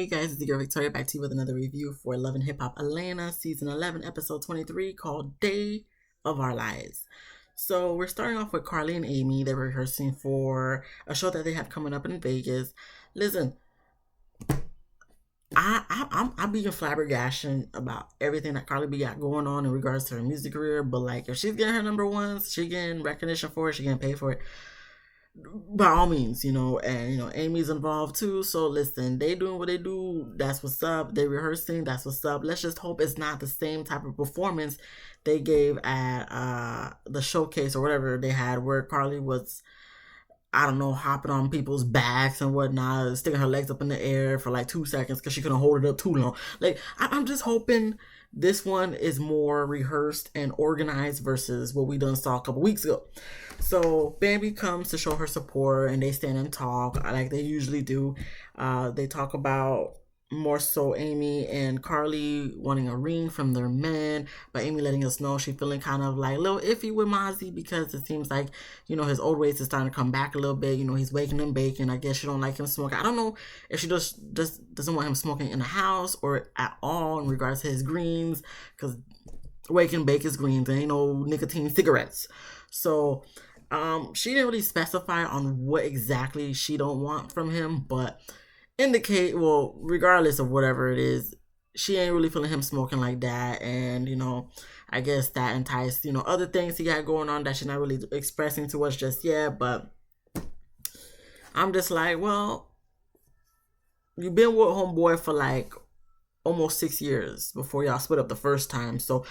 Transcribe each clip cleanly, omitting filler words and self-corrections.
Hey guys, it's the girl Victoria back to you with another review for Love and Hip Hop Atlanta, Season 11, Episode 23, called Day of Our Lives. So we're starting off with Carly and Amy. They're rehearsing for a show that they have coming up in Vegas. Listen, I'm being flabbergasted about everything that Carly B got going on in regards to her music career. But like, if she's getting her number ones, she getting recognition for it, she getting paid for it, by all means, and Amy's involved too. So listen, they doing what they do. That's what's up. They rehearsing. That's what's up. Let's just hope it's not the same type of performance they gave at the showcase or whatever they had, where Carly was, I don't know, hopping on people's backs and whatnot, sticking her legs up in the air for like 2 seconds because she couldn't hold it up too long. Like, I'm just hoping this one is more rehearsed and organized versus what we done saw a couple weeks ago. So Bambi comes to show her support, and they stand and talk like they usually do. They talk about more so Amy and Carly wanting a ring from their men, but Amy letting us know she feeling kind of like a little iffy with Mozzie because it seems like, his old ways is starting to come back a little bit. He's waking and baking. I guess she don't like him smoking. I don't know if she just doesn't want him smoking in the house or at all in regards to his greens, because wake and bake is greens. There ain't no nicotine cigarettes. So she didn't really specify on what exactly she don't want from him, but indicate, well, regardless of whatever it is, she ain't really feeling him smoking like that. And I guess that enticed other things he got going on that she's not really expressing to us just yet. But I'm just like, well, you've been with homeboy for like almost 6 years before y'all split up the first time. So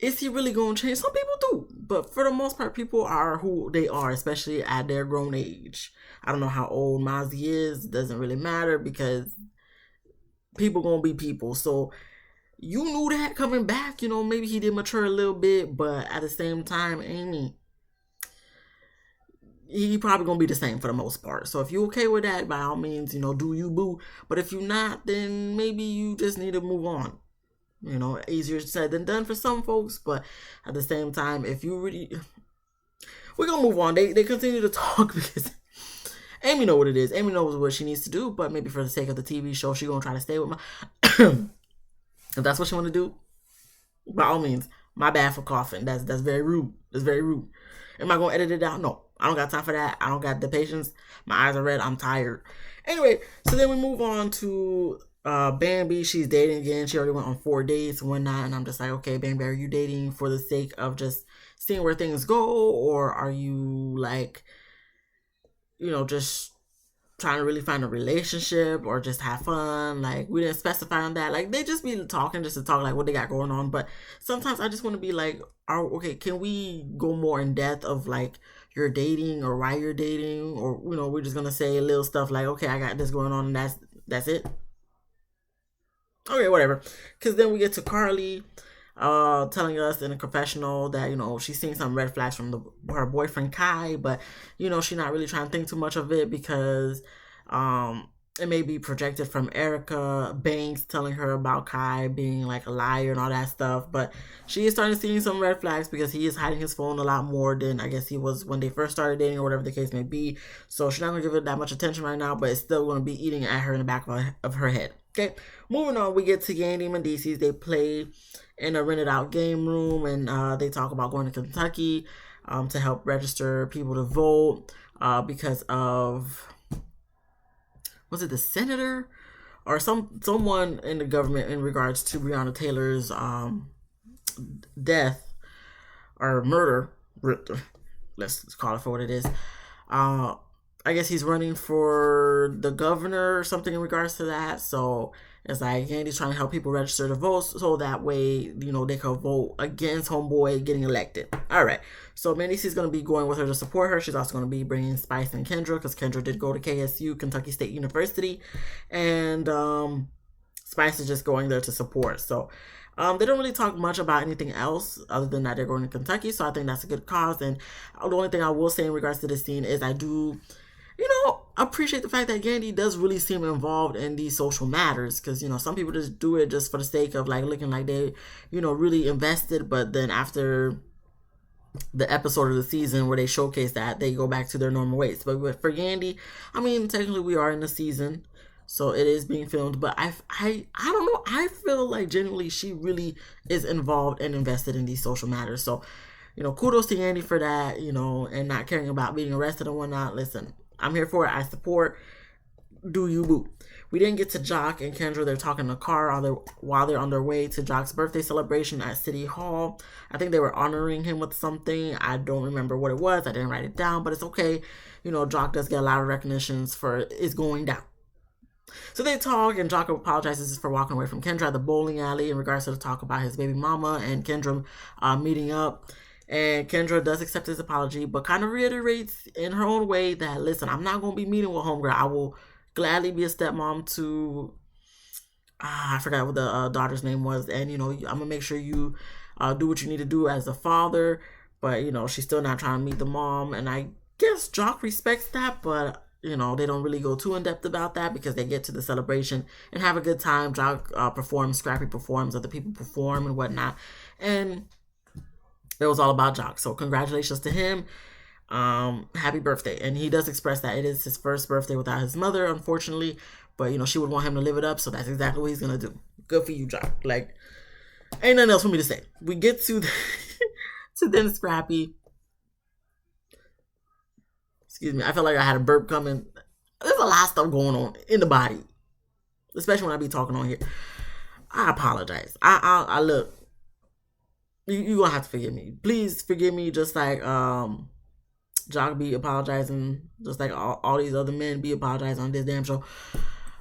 is he really going to change? Some people do, but for the most part, people are who they are, especially at their grown age. I don't know how old Mozzie is. It doesn't really matter because people gonna be people. So you knew that coming back. Maybe he did mature a little bit, but at the same time, Amy, he probably gonna be the same for the most part. So if you okay with that, by all means, do you, boo. But if you're not, then maybe you just need to move on. Easier said than done for some folks, but at the same time, if you really, we're gonna move on. They continue to talk because Amy know what it is. Amy knows what she needs to do, but maybe for the sake of the TV show, she gonna try to stay with my. If that's what she want to do, by all means. My bad for coughing. That's very rude. That's very rude. Am I gonna edit it out? No, I don't got time for that. I don't got the patience. My eyes are red. I'm tired. Anyway, so then we move on to Bambi. She's dating again. She already went on 4 dates and whatnot, and I'm just like, okay, Bambi, are you dating for the sake of just seeing where things go, or are you like, just trying to really find a relationship or just have fun? Like, we didn't specify on that. Like, they just be talking just to talk, like what they got going on. But sometimes I just want to be like, okay, can we go more in depth of like you're dating or why you're dating, or we're just gonna say little stuff like, okay, I got this going on, and that's it. Okay, whatever. Because then we get to Carly telling us in a confessional that she's seeing some red flags from her boyfriend Kai, but she's not really trying to think too much of it because it may be projected from Erica Banks telling her about Kai being like a liar and all that stuff. But she is starting to see some red flags because he is hiding his phone a lot more than I guess he was when they first started dating, or whatever the case may be. So she's not gonna give it that much attention right now, but it's still gonna be eating at her in the back of her head. Okay, moving on, we get to Yandy Mendeecees. They play in a rented out game room, and they talk about going to Kentucky to help register people to vote because of, was it the senator or someone in the government in regards to Breonna Taylor's death or murder. Let's call it for what it is. I guess he's running for the governor or something in regards to that. So it's like Yandy's trying to help people register to vote so that way, they can vote against homeboy getting elected. All right. So Mendeecees going to be going with her to support her. She's also going to be bringing Spice and Kendra, because Kendra did go to KSU, Kentucky State University. And Spice is just going there to support. So they don't really talk much about anything else other than that they're going to Kentucky. So I think that's a good cause. And the only thing I will say in regards to this scene is I do appreciate the fact that Yandy does really seem involved in these social matters, because some people just do it just for the sake of like looking like they really invested, but then after the episode of the season where they showcase that, they go back to their normal ways. But for Yandy, I mean, technically we are in the season, So it is being filmed, but I don't know. I feel like genuinely she really is involved and invested in these social matters. So, kudos to Yandy for that, and not caring about being arrested and whatnot. Listen, I'm here for it. I support. Do you boo? We didn't get to Jock and Kendra. They're talking in the car while they're on their way to Jock's birthday celebration at City Hall. I think they were honoring him with something. I don't remember what it was. I didn't write it down, but it's okay. Jock does get a lot of recognitions for it's going down. So they talk, and Jock apologizes for walking away from Kendra at the bowling alley in regards to the talk about his baby mama and Kendra meeting up. And Kendra does accept his apology, but kind of reiterates in her own way that, listen, I'm not going to be meeting with homegirl. I will gladly be a stepmom to, I forgot what the daughter's name was. And, I'm going to make sure you do what you need to do as a father. But, she's still not trying to meet the mom. And I guess Jock respects that, but they don't really go too in depth about that because they get to the celebration and have a good time. Jock performs, Scrappy performs, other people perform and whatnot. And it was all about Jock. So congratulations to him. Happy birthday. And he does express that it is his first birthday without his mother, unfortunately. But, she would want him to live it up. So that's exactly what he's going to do. Good for you, Jock. Like, ain't nothing else for me to say. We get to to then Scrappy. Excuse me, I felt like I had a burp coming. There's a lot of stuff going on in the body, especially when I be talking on here. I apologize. I look. You gonna have to forgive me. Please forgive me. Just like Jock be apologizing, just like all these other men be apologizing on this damn show.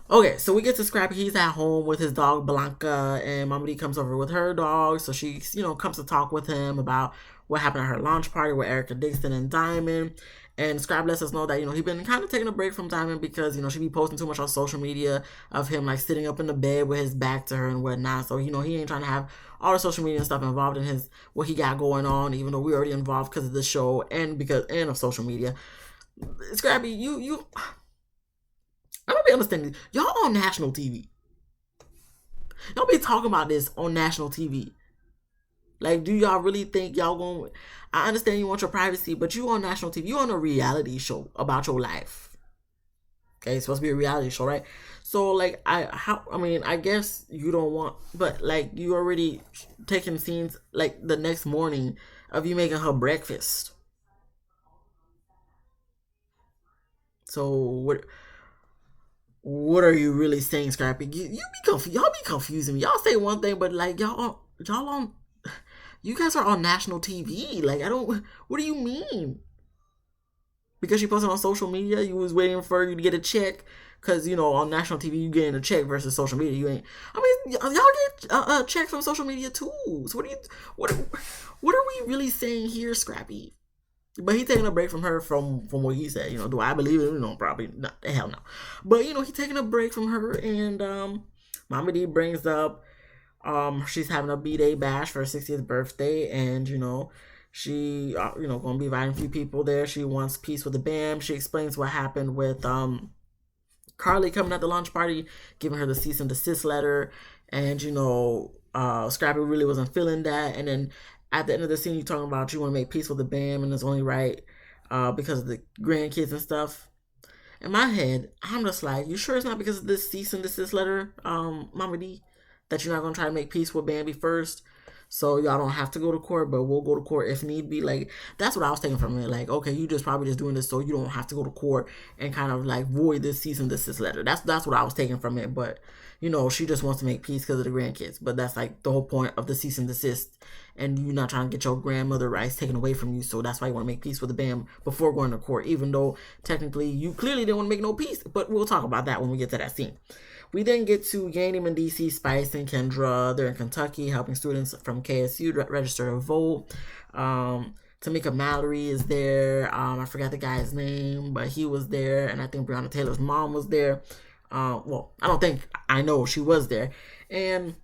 Okay, so we get to Scrappy. He's at home with his dog Blanca, and Mama D comes over with her dog. So she, comes to talk with him about what happened at her launch party with Erica Dixon and Diamond. And Scrap lets us know that, he's been kind of taking a break from Diamond because, she be posting too much on social media of him, like, sitting up in the bed with his back to her and whatnot. So, he ain't trying to have all the social media and stuff involved in what he got going on, even though we're already involved because of the show and of social media. Scrappy, you I don't be understanding. Y'all on national TV. Y'all be talking about this on national TV. Like, do y'all really think y'all gonna... I understand you want your privacy, but you on national TV. You on a reality show about your life. Okay, it's supposed to be a reality show, right? So, like, I guess you don't want... But, like, you already taking scenes, like, the next morning of you making her breakfast. So, what are you really saying, Scrappy? You be confused. Y'all be confusing me. Y'all say one thing, but, like, y'all on... You guys are on national TV. Like, what do you mean? Because you posted on social media, you was waiting for you to get a check. Because, on national TV, you getting a check versus social media. You ain't. I mean, y'all get checks from social media too. So what are we really saying here, Scrappy? But he taking a break from her from what he said. Do I believe it? Probably not. Hell no. But, he taking a break from her. And Mama D brings up she's having a B-Day bash for her 60th birthday, and she gonna be inviting a few people there. She wants peace with the BAM. She explains what happened with Carly coming at the launch party, giving her the cease and desist letter, and Scrappy really wasn't feeling that. And then at the end of the scene, you talking about you want to make peace with the BAM, and it's only right because of the grandkids and stuff. In my head, I'm just like, you sure it's not because of this cease and desist letter, Mama D? That you're not going to try to make peace with Bambi first, so y'all don't have to go to court, but we'll go to court if need be. Like, that's what I was taking from it. Like, okay, you probably just doing this so you don't have to go to court and kind of, like, void this cease and desist letter. That's what I was taking from it, but, she just wants to make peace because of the grandkids. But that's, like, the whole point of the cease and desist, and you're not trying to get your grandmother rights taken away from you, so that's why you want to make peace with the BAM before going to court, even though, technically, you clearly didn't want to make no peace, but we'll talk about that when we get to that scene. We then get to Yandy, Mendeecees, Spice, and Kendra. They're in Kentucky helping students from KSU register to vote. Tamika Mallory is there. I forgot the guy's name, but he was there. And I think Breonna Taylor's mom was there. I know she was there. And,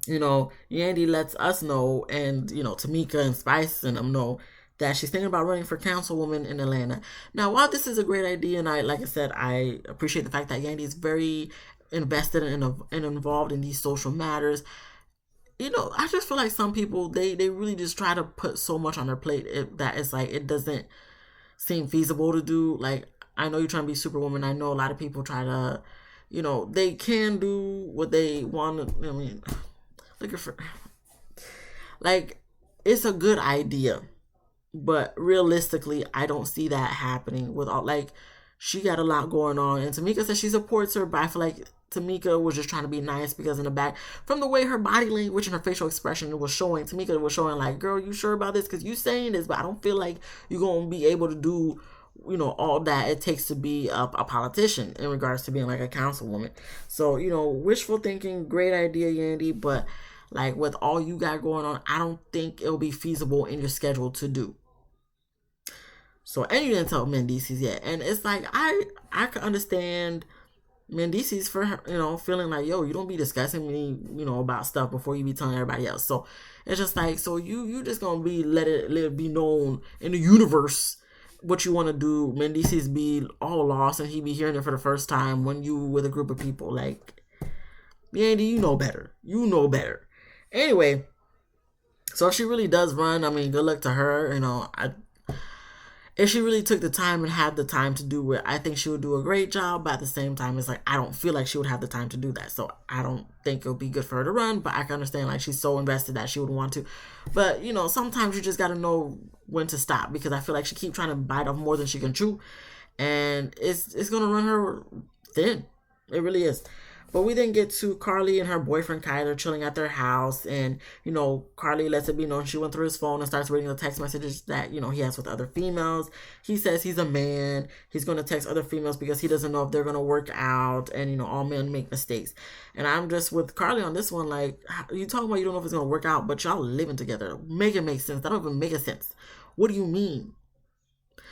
Yandy lets us know, and, Tamika and Spice and them know that she's thinking about running for councilwoman in Atlanta. Now, while this is a great idea, and like I said, I appreciate the fact that Yandy is very invested and involved in these social matters. I just feel like some people, they really just try to put so much on their plate that it's like, it doesn't seem feasible to do. Like, I know you're trying to be superwoman. I know a lot of people try to, they can do what they want to. I mean, looking for like it's a good idea, but realistically, I don't see that happening without like she got a lot going on. And Tamika says she supports her, but I feel like Tamika was just trying to be nice because in the back, from the way her body language and her facial expression was showing, Tamika was showing like, girl, you sure about this? Because you saying this, but I don't feel like you're going to be able to do, all that it takes to be a politician in regards to being like a councilwoman. So, wishful thinking, great idea, Yandy, but like with all you got going on, I don't think it'll be feasible in your schedule to do. So, and you didn't tell Mendeecees yet. And it's like, I can understand Mendeecees for her, feeling like, yo, you don't be discussing me, about stuff before you be telling everybody else. So it's just like, so you just gonna be let it be known in the universe what you want to do. Mendeecees be all lost and he be hearing it for the first time when you with a group of people. Like, Yandy, you know better. You know better. Anyway, so if she really does run, I mean, good luck to her. If she really took the time and had the time to do it, I think she would do a great job. But at the same time, it's like, I don't feel like she would have the time to do that. So I don't think it would be good for her to run. But I can understand, like, she's so invested that she would want to. But, sometimes you just got to know when to stop. Because I feel like she keeps trying to bite off more than she can chew. And it's going to run her thin. It really is. But we then get to Carly and her boyfriend Kyler chilling at their house. And, Carly lets it be known she went through his phone and starts reading the text messages that, he has with other females. He says he's a man. He's going to text other females because he doesn't know if they're going to work out. And, all men make mistakes. And I'm just with Carly on this one, like, you talking about you don't know if it's going to work out, but y'all living together. Make it make sense. That don't even make a sense. What do you mean?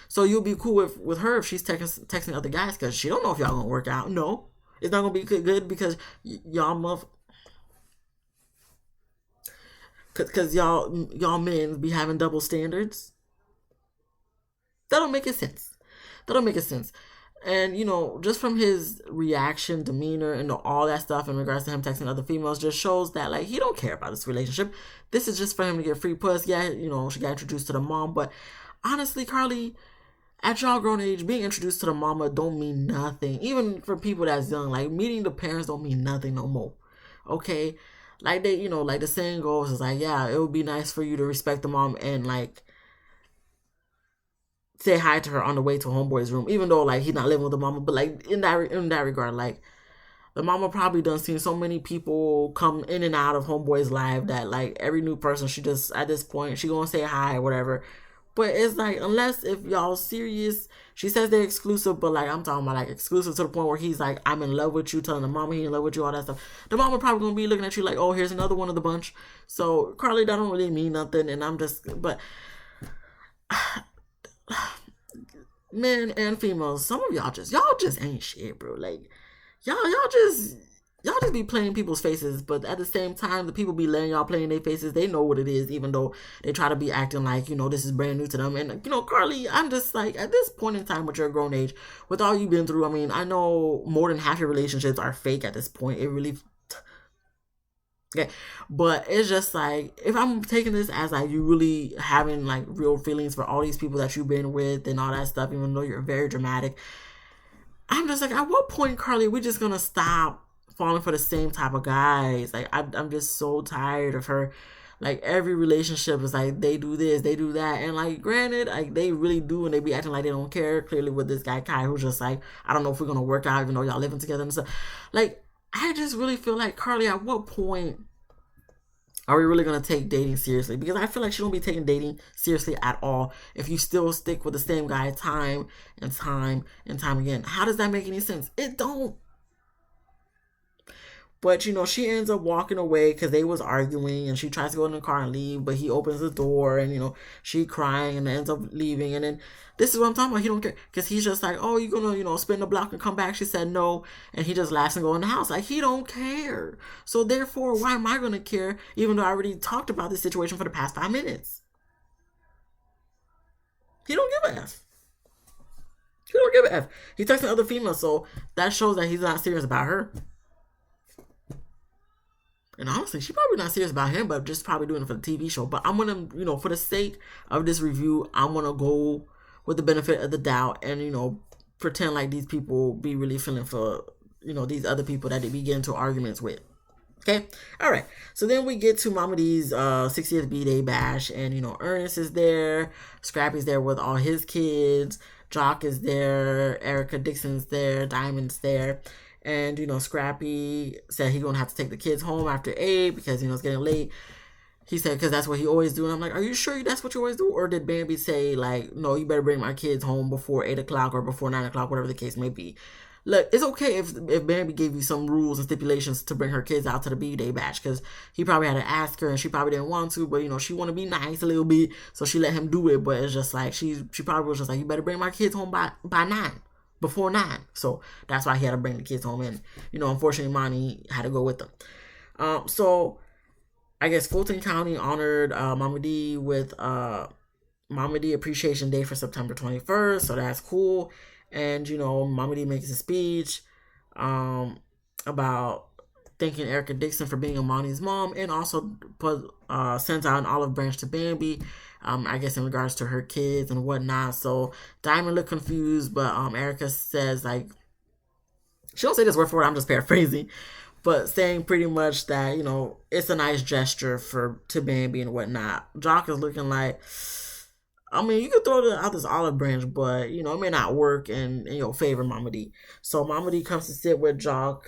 So you'll be cool with her if she's texting other guys because she don't know if y'all going to work out. No. It's not gonna be good because y'all cause y'all men be having double standards. That don't make sense. And just from his reaction, demeanor, and all that stuff in regards to him texting other females, just shows that like he don't care about this relationship. This is just for him to get free puss. Yeah, she got introduced to the mom, but honestly, Carly, at y'all grown age, being introduced to the mama don't mean nothing. Even for people that's young, like meeting the parents don't mean nothing no more. Okay? Like they, like the saying goes, is like, yeah, it would be nice for you to respect the mom and like say hi to her on the way to homeboy's room, even though like he's not living with the mama. But like in that regard, like the mama probably done seen so many people come in and out of homeboy's life that like every new person she just at this point she gonna say hi or whatever. But it's like, unless if y'all serious, she says they're exclusive, but like, I'm talking about like exclusive to the point where he's like, I'm in love with you, telling the mama he's in love with you, all that stuff. The mama probably gonna be looking at you like, oh, here's another one of the bunch. So, Carly, that don't really mean nothing, and I'm just, but, men and females, some of y'all just ain't shit, bro. Like, y'all just be playing people's faces, but at the same time, the people be letting y'all play in their faces. They know what it is, even though they try to be acting like, this is brand new to them. And, Carly, I'm just like, at this point in time with your grown age, with all you've been through, I mean, I know more than half your relationships are fake at this point. It really... Okay, but it's just like, if I'm taking this as like you really having like real feelings for all these people that you've been with and all that stuff, even though you're very dramatic, I'm just like, at what point, Carly, we just gonna stop falling for the same type of guys? Like, I'm just so tired of her. Like, every relationship is like, they do this, they do that. And like, granted, like, they really do, and they be acting like they don't care. Clearly with this guy, Kai, who's just like, I don't know if we're gonna work out, even though y'all living together and stuff. Like, I just really feel like, Carly, at what point are we really gonna take dating seriously? Because I feel like she don't be taking dating seriously at all if you still stick with the same guy time and time and time again. How does that make any sense? It don't. But, she ends up walking away because they was arguing, and she tries to go in the car and leave, but he opens the door, and, she crying and ends up leaving. And then this is what I'm talking about. He don't care because he's just like, oh, you gonna, spin the block and come back? She said no. And he just laughs and go in the house. Like, he don't care. So therefore, why am I going to care, even though I already talked about this situation for the past 5 minutes? He don't give a F. He don't give a F. He's texting other females, so that shows that he's not serious about her. And honestly, she's probably not serious about him, but just probably doing it for the TV show. But I'm going to, for the sake of this review, I'm going to go with the benefit of the doubt and, pretend like these people be really feeling for these other people that they be getting into arguments with. Okay, all right. So then we get to Mama D's 60th B-Day bash, and Ernest is there, Scrappy's there with all his kids, Jock is there, Erica Dixon's there, Diamond's there, and Scrappy said he's gonna have to take the kids home after 8 because it's getting late. He said because that's what he always do, and I'm like, are you sure that's what you always do, or did Bambi say like, no, you better bring my kids home before 8 o'clock or before 9 o'clock, whatever the case may be. Look, it's okay if Bambi gave you some rules and stipulations to bring her kids out to the B-Day bash, because he probably had to ask her and she probably didn't want to, but she want to be nice a little bit, so she let him do it. But it's just like she probably was just like, you better bring my kids home by 9, before 9. So that's why he had to bring the kids home, and unfortunately Monty had to go with them. So I guess Fulton County honored Mama D with Mama D Appreciation Day for September 21st, so that's cool. And Mama D makes a speech about thanking Erica Dixon for being Amani's mom, and also sends out an olive branch to Bambi, I guess in regards to her kids and whatnot. So Diamond looked confused, but Erica says, like, she don't say this word for word, I'm just paraphrasing, but saying pretty much that it's a nice gesture to Bambi and whatnot. Jock is looking like, I mean, you could throw out this olive branch, but it may not work in your favor, Mama D. So Mama D comes to sit with Jock,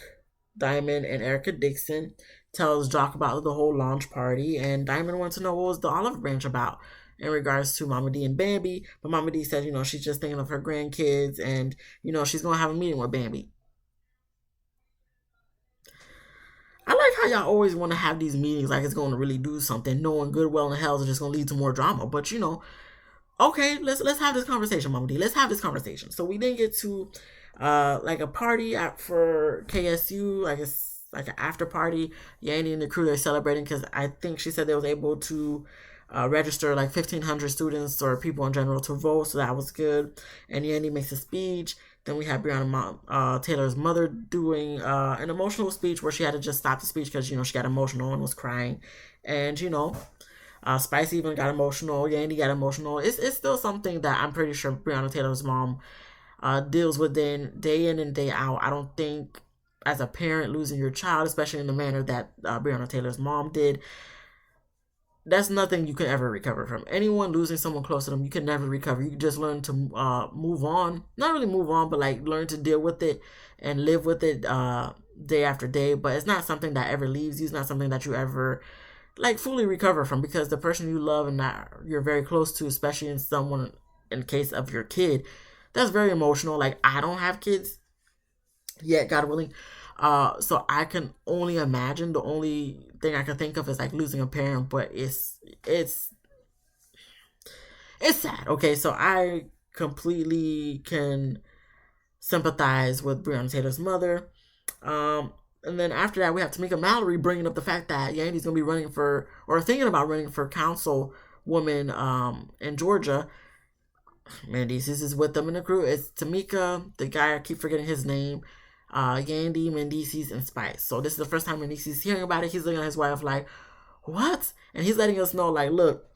Diamond, and Erica Dixon, tells Jock about the whole launch party, and Diamond wants to know what was the olive branch about in regards to Mama D and Bambi. But Mama D said, she's just thinking of her grandkids, and she's gonna have a meeting with Bambi. I like how y'all always want to have these meetings like it's going to really do something, knowing good, well, and hell is just going to lead to more drama. But okay, let's have this conversation, Mama D. Let's have this conversation. So we then get to like a party for KSU, I guess like an after party. Yandy and the crew are celebrating because I think she said they was able to register like 1,500 students or people in general to vote, so that was good. And Yandy makes a speech. Then we have Breonna Taylor's mother doing an emotional speech where she had to just stop the speech because she got emotional and was crying. And Spice even got emotional. Yandy got emotional. It's still something that I'm pretty sure Breonna Taylor's mom deals with day in and day out. I don't think as a parent losing your child, especially in the manner that Breonna Taylor's mom did, that's nothing you can ever recover from. Anyone losing someone close to them, you can never recover. You can just learn to move on. Not really move on, but like learn to deal with it and live with it day after day. But it's not something that ever leaves you. It's not something that you ever like fully recover from, because the person you love and that you're very close to, especially in case of your kid, that's very emotional. Like, I don't have kids yet, God willing. So I can only imagine. The only thing I can think of is like losing a parent, but it's sad. Okay, so I completely can sympathize with Breonna Taylor's mother. And then after that, we have Tamika Mallory bringing up the fact that Yandy's going to be running for, or thinking about running for councilwoman in Georgia. Mendeecees is with them in the crew. It's Tamika, the guy, I keep forgetting his name, Yandy, Mendeecees, and Spice. So this is the first time Mendeecees hearing about it. He's looking at his wife like, what? And he's letting us know, like, look,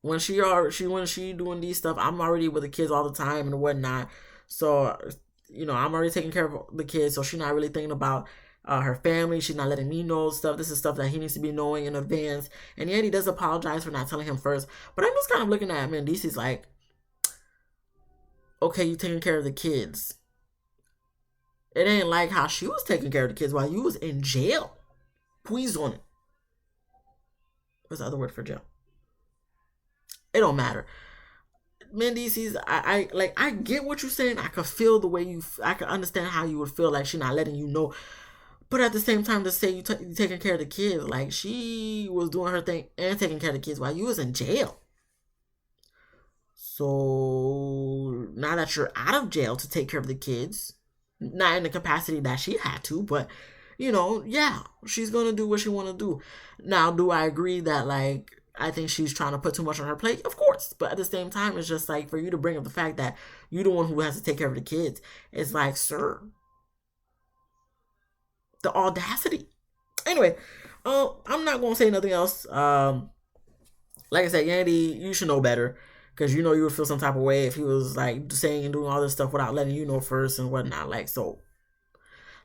when she doing these stuff, I'm already with the kids all the time and whatnot. So I'm already taking care of the kids, so she's not really thinking about her family. She's not letting me know stuff. This is stuff that he needs to be knowing in advance. And Yandy does apologize for not telling him first. But I'm just kind of looking at Mendeecees like, okay, you taking care of the kids. It ain't like how she was taking care of the kids while you was in jail. Prison. What's the other word for jail? It don't matter. Mendeecees, I get what you're saying. I could feel the way I could understand how you would feel like she's not letting you know. But at the same time, to say you taking care of the kids, like she was doing her thing and taking care of the kids while you was in jail. So now that you're out of jail to take care of the kids, not in the capacity that she had to, but yeah, she's gonna do what she want to do. Now, do I agree that like I think she's trying to put too much on her plate? Of course. But at the same time, it's just like for you to bring up the fact that you're the one who has to take care of the kids. It's like, sir, the audacity. Anyway, I'm not going to say nothing else. Like I said, Yandy, you should know better. Because you would feel some type of way if he was like saying and doing all this stuff without letting you know first and whatnot. Like, so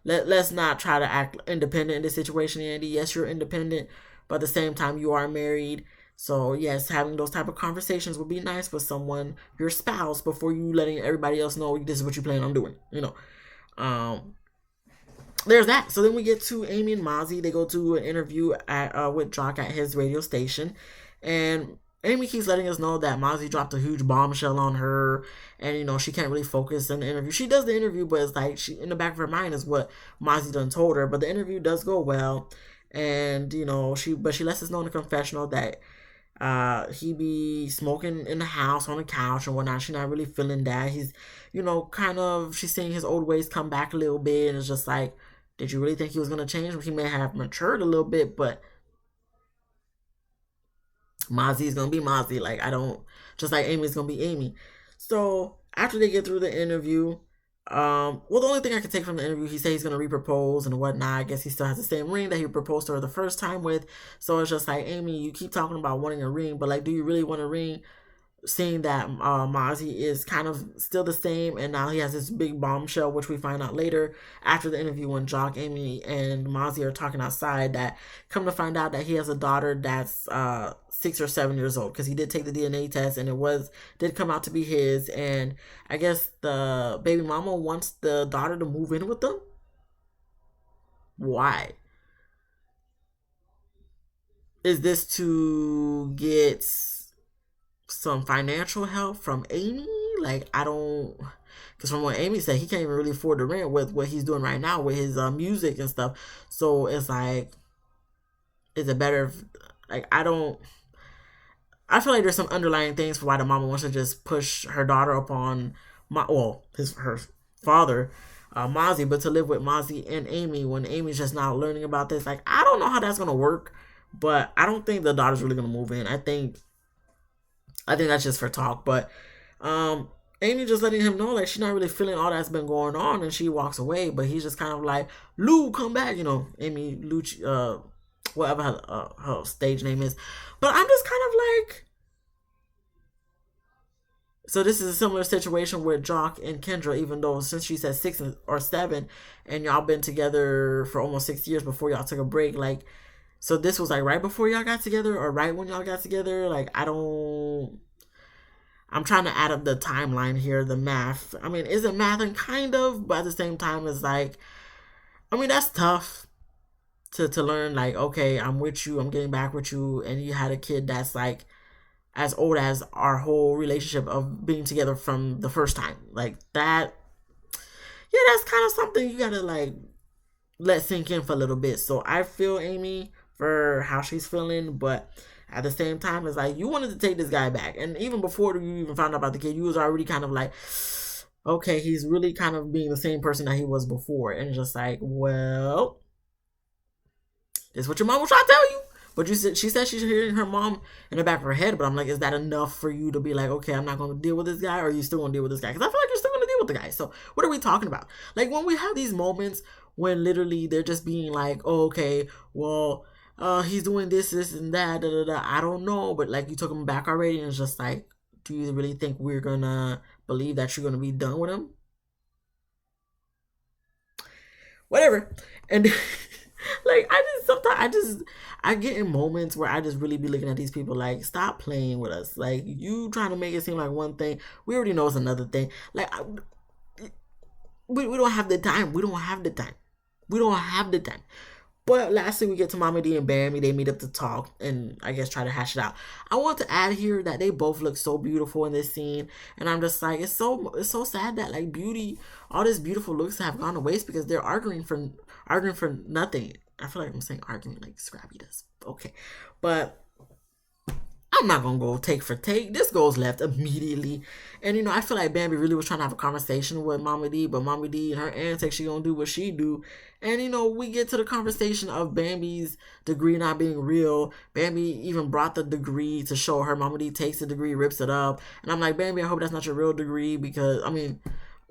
let's not try to act independent in this situation, Andy. Yes, you're independent, but at the same time, you are married. So yes, having those type of conversations would be nice with someone, your spouse, before you letting everybody else know this is what you plan on doing. Um, there's that. So then we get to Amy and Mozzie. They go to an interview with Jock at his radio station, and Amy keeps letting us know that Mozzie dropped a huge bombshell on her, and she can't really focus in the interview. She does the interview, but it's like she in the back of her mind is what Mozzie done told her. But the interview does go well, and she lets us know in the confessional that he be smoking in the house on the couch and whatnot. She's not really feeling that. He's kind of, she's seeing his old ways come back a little bit, and it's just like, did you really think he was gonna change? He may have matured a little bit, but Mozzie's gonna be Mozzie. Like, I don't, just like Amy's gonna be Amy. So after they get through the interview, well, the only thing I can take from the interview, he said he's gonna repropose and whatnot. I guess he still has the same ring that he proposed to her the first time with. So it's just like, Amy, you keep talking about wanting a ring, but like, do you really want a ring? Seeing that Mozzie is kind of still the same, and now he has this big bombshell, which we find out later after the interview when Jock, Amy, and Mozzie are talking outside, that come to find out that he has a daughter that's 6 or 7 years old, because he did take the DNA test and did come out to be his, and I guess the baby mama wants the daughter to move in with them. Why? Is this to get some financial help from Amy? Like, I don't, because from what Amy said, he can't even really afford the rent with what he's doing right now with his music and stuff. So it's like, is it better if, like, I feel like there's some underlying things for why the mama wants to just push her daughter upon her father, Mozzie, but to live with Mozzie and Amy when Amy's just now learning about this. Like, I don't know how that's gonna work, but I don't think the daughter's really gonna move in. I think that's just for talk, but Amy just letting him know, like, she's not really feeling all that's been going on, and she walks away. But he's just kind of like, Lou, come back, Amy Lucci, whatever her stage name is. But I'm just kind of like, so this is a similar situation with Jock and Kendra, even though since she said 6 or 7, and y'all been together for almost 6 years before y'all took a break, like. So this was like right before y'all got together or right when y'all got together? Like, I'm trying to add up the timeline here, the math. I mean, is it math and kind of, but at the same time, it's like, I mean, that's tough to learn, like, okay, I'm with you, I'm getting back with you, and you had a kid that's like as old as our whole relationship of being together from the first time. Like, that, yeah, that's kind of something you gotta like let sink in for a little bit. So I feel Amy for how she's feeling, but at the same time, it's like, you wanted to take this guy back, and even before you even found out about the kid, you was already kind of like, okay, he's really kind of being the same person that he was before, and just like, well, this is what your mom was trying to tell you. But she said she's hearing her mom in the back of her head, but I'm like, is that enough for you to be like, okay, I'm not going to deal with this guy, or are you still going to deal with this guy? Because I feel like you're still going to deal with the guy. So what are we talking about? Like, when we have these moments when literally they're just being like, oh, okay, well, he's doing this and that, da, da, da. I don't know, but like, you took him back already, and it's just like, do you really think we're gonna believe that you're gonna be done with him? Whatever. And like, I get in moments where I just really be looking at these people like, stop playing with us. Like, you trying to make it seem like one thing, we already know it's another thing. Like, we don't have the time. We don't have the time. We don't have the time. But lastly, we get to Mama D and Bambi. They meet up to talk and I guess try to hash it out. I want to add here that they both look so beautiful in this scene, and I'm just like, it's so sad that like beauty, all this beautiful looks have gone to waste because they're arguing for nothing. I feel like I'm saying arguing like Scrappy does. Okay, but I'm not gonna go take for take. This goes left immediately. And I feel like Bambi really was trying to have a conversation with Mama D, but Mama D and her antics, she gonna do what she do. And we get to the conversation of Bambi's degree not being real. Bambi even brought the degree to show her. Mama D takes the degree, rips it up. And I'm like, Bambi, I hope that's not your real degree, because I mean,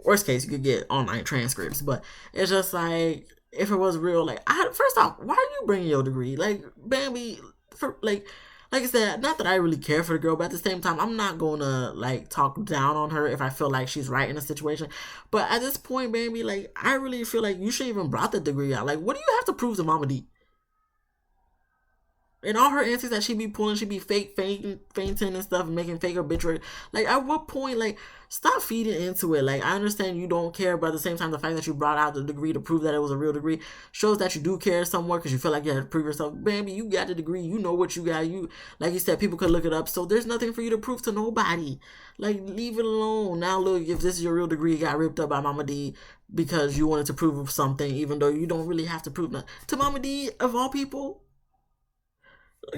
worst case, you could get online transcripts. But it's just like, if it was real, like, first off, why are you bringing your degree? Like, Bambi, like I said, not that I really care for the girl, but at the same time, I'm not gonna like talk down on her if I feel like she's right in a situation. But at this point, baby, like I really feel like you should even brought the degree out. Like, what do you have to prove to Mama D? And all her answers that she be pulling, she be fainting and stuff, and making fake obituary. Like, at what point, like, stop feeding into it. Like, I understand you don't care, but at the same time, the fact that you brought out the degree to prove that it was a real degree shows that you do care somewhat because you feel like you had to prove yourself. Baby, you got the degree. You know what you got. You, like you said, people could look it up. So there's nothing for you to prove to nobody. Like, leave it alone. Now, look, if this is your real degree, it got ripped up by Mama D because you wanted to prove something, even though you don't really have to prove nothing. To Mama D, of all people,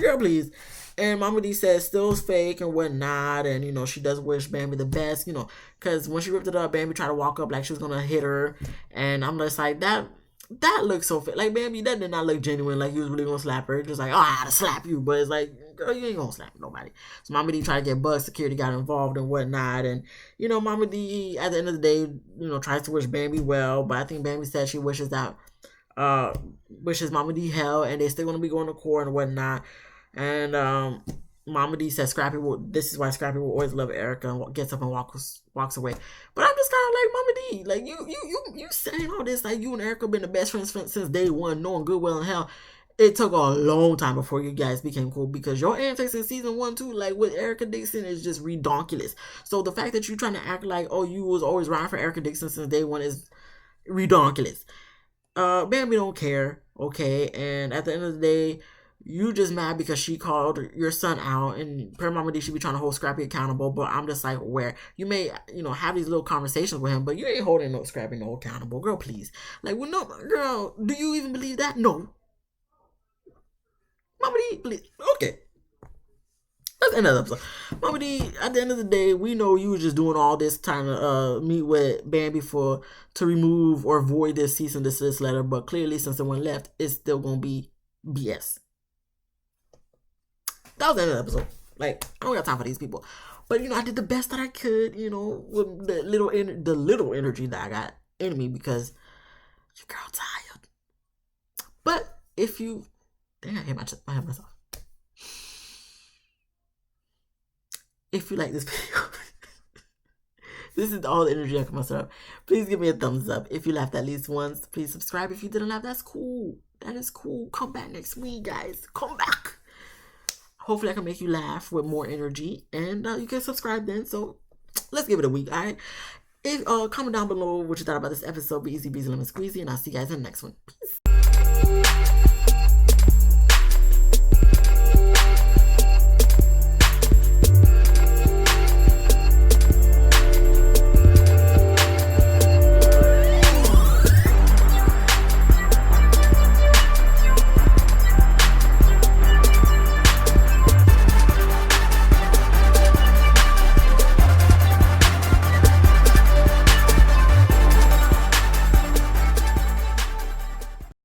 girl, please. And Mama D says still's fake and whatnot, and you know she does wish Bambi the best, you know, because when she ripped it up, Bambi tried to walk up like she was gonna hit her, and I'm just like that looks so fake. Like, Bambi, that did not look genuine. Like he was really gonna slap her. Just like, oh, I had to slap you, but it's like, girl, you ain't gonna slap nobody. So Mama D tried to get bugged. Security got involved and whatnot, and you know Mama D at the end of the day, you know, tries to wish Bambi well, but I think Bambi said she wishes that wishes Mama D hell, and they still gonna be going to court and whatnot. And Mama D says Scrappy will. This is why Scrappy will always love Erica and gets up and walks away. But I'm just kind of like, Mama D, like you saying all this, like you and Erica been the best friends since day one, knowing good well and hell. It took a long time before you guys became cool because your antics in season 1, 2, like with Erica Dixon, is just redonkulous. So the fact that you trying to act like, oh, you was always riding for Erica Dixon since day one is redonkulous. Bambi don't care, okay? And at the end of the day, you just mad because she called your son out, and per Mama D, she be trying to hold Scrappy accountable, but I'm just like, where you may, you know, have these little conversations with him, but you ain't holding no Scrappy no accountable. Girl, please. Like, well, no, girl, do you even believe that? No. Mama D, please. Okay. That's another episode. Mama D, at the end of the day, we know you was just doing all this trying to meet with Bambi to remove or void this cease and desist letter, but clearly since it went left, it's still gonna be BS. That was the end of the episode. Like, I don't got time for these people. But, you know, I did the best that I could, you know, with the little energy that I got in me because your girl tired. But if you... Dang, I hate myself. If you like this video, this is all the energy I can muster up. Please give me a thumbs up. If you laughed at least once, please subscribe. If you didn't laugh, that's cool. That is cool. Come back next week, guys. Come back. Hopefully I can make you laugh with more energy, and you can subscribe then. So let's give it a week, all right? If comment down below what you thought about this episode. Be easy, breezy, lemon squeezy, and I'll see you guys in the next one. Peace.